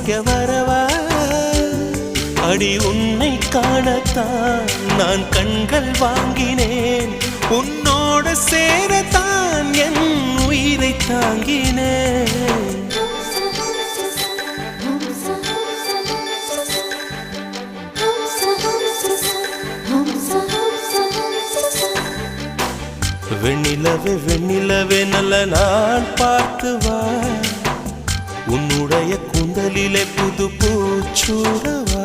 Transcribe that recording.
ரசிக்க வரவா அடி உன்னை காணத்தான் நான் கண்கள் வாங்கினேன் உன்னோட சேரத்தான் என் உயிரை தாங்கினேன் வெண்ணிலவே வெண்ணிலவே நல்ல நான் பார்த்து வா உன்னுடைய கூந்தலிலே புது பூச்சூடவா